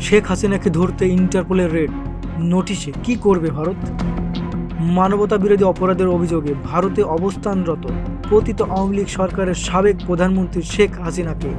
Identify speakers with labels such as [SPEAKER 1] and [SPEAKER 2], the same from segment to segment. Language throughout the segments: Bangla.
[SPEAKER 1] শেখ হাসিনাকে ধরতে ইন্টারপোলের রেড নোটিশে কি করবে ভারত? মানবতা বিরোধী অপরাধের অভিযোগে ভারতে অবস্থানরত পতিত আওয়ামী লীগ সরকারের সাবেক প্রধানমন্ত্রী শেখ হাসিনাকে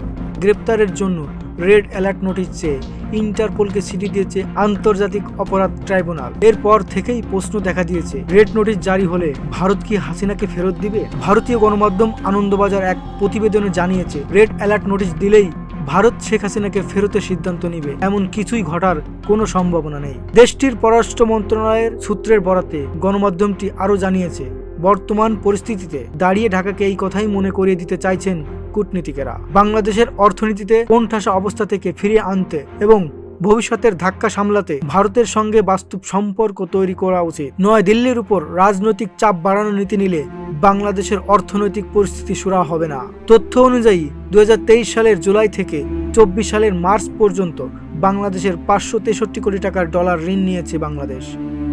[SPEAKER 1] গ্রেপ্তারের জন্য রেড অ্যালার্ট নোটিশ চেয়ে ইন্টারপোলকে চিঠি দিয়েছে আন্তর্জাতিক অপরাধ ট্রাইব্যুনাল। এরপর থেকেই প্রশ্ন দেখা দিয়েছে, রেড নোটিশ জারি হলে ভারত কি হাসিনাকে ফেরত দিবে? ভারতীয় গণমাধ্যম আনন্দবাজার এক প্রতিবেদনে জানিয়েছে, রেড অ্যালার্ট নোটিশ দিলেই ভারত শেখ হাসিনাকে ফেরতের সিদ্ধান্ত নিবে, এমন কিছুই ঘটার কোনো সম্ভাবনা নেই। দেশটির পররাষ্ট্র মন্ত্রণালয়ের সূত্রের বরাতে গণমাধ্যমটি আরও জানিয়েছে, বর্তমান পরিস্থিতিতে দাঁড়িয়ে ঢাকাকে এই কথাই মনে করিয়ে দিতে চাইছেন কূটনীতিকেরা। বাংলাদেশের অর্থনীতিতে কোণঠাসা অবস্থা থেকে ফিরিয়ে আনতে এবং ভবিষ্যতের ধাক্কা সামলাতে ভারতের সঙ্গে বাস্তব সম্পর্ক তৈরি করা উচিত। নয়াদিল্লির উপর রাজনৈতিক চাপ বাড়ানোর নীতি নিলে বাংলাদেশের অর্থনৈতিক পরিস্থিতি সুরাহা হবে না। তথ্য অনুযায়ী 2023 সালের জুলাই থেকে 24 সালের মার্চ পর্যন্ত বাংলাদেশের 563 কোটি টাকার ডলার ঋণ নিয়েছে বাংলাদেশ।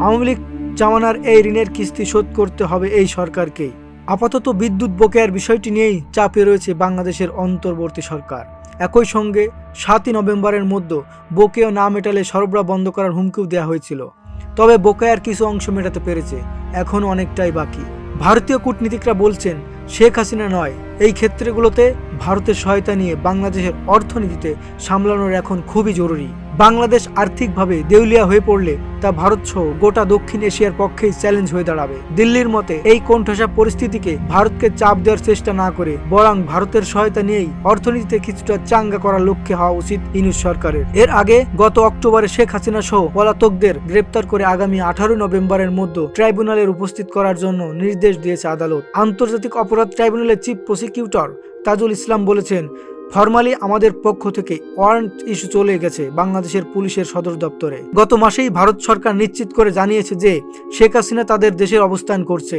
[SPEAKER 1] আওয়ামী লীগ জামানার এই ঋণের কিস্তি শোধ করতে হবে এই সরকারকেই। আপাতত বিদ্যুৎ বকেয়ার বিষয়টি নিয়েই চাপে রয়েছে বাংলাদেশের অন্তর্বর্তী সরকার। একই সঙ্গে 7 নভেম্বরের মধ্যে বকেয়া না মেটালে সরবরাহ বন্ধ করার হুমকিও দেওয়া হয়েছিল। তবে বকেয়ার কিছু অংশ মেটাতে পেরেছে, এখন অনেকটাই বাকি। ভারতীয় কূটনীতিকরা বলছেন, শেখ হাসিনা নয়, এই ক্ষেত্রগুলোতে ভারতের সহায়তা নিয়ে বাংলাদেশের অর্থনীতিতে সামলানোর এখন খুবই জরুরি। বাংলাদেশ আর্থিকভাবে দেউলিয়া হয়ে পড়লে তা ভারত সহ গোটা দক্ষিণ এশিয়ার পক্ষেই চ্যালেঞ্জ হয়ে দাঁড়াবে। দিল্লির মতে এই কোণঠাসা পরিস্থিতিকে ভারতকে চাপ দেওয়ার চেষ্টা না করে বরং ভারতের সহায়তা নিয়েই অর্থনীতিতে কিছুটা চাঙ্গা করার লক্ষ্যে হওয়া উচিত ইউনূস সরকারের। এর আগে গত অক্টোবরে শেখ হাসিনা সহ পলাতকদের গ্রেপ্তার করে আগামী 18 নভেম্বরের মধ্যে ট্রাইব্যুনালের উপস্থিত করার জন্য নির্দেশ দিয়েছে আদালত। আন্তর্জাতিক অপরাধ ট্রাইব্যুনালের চিফ প্রসিকিউটর তাজুল ইসলাম বলেছেন, ফরমালি আমাদের পক্ষ থেকে ওয়ারেন্ট ইস্যু চলে গেছে বাংলাদেশের পুলিশের সদর দপ্তরে। গত মাসেই ভারত সরকার নিশ্চিত করে জানিয়েছে যে শেখ হাসিনা তাদের দেশের অবস্থান করছে।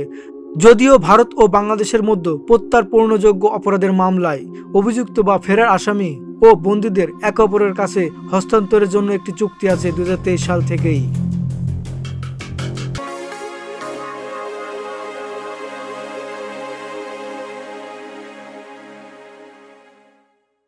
[SPEAKER 1] যদিও ভারত ও বাংলাদেশের মধ্যে প্রত্যার্পণযোগ্য অপরাধের মামলায় অভিযুক্ত বা ফেরার আসামি ও বন্দীদের একে অপরের কাছে হস্তান্তরের জন্য একটি চুক্তি আছে 2023 সাল থেকেই।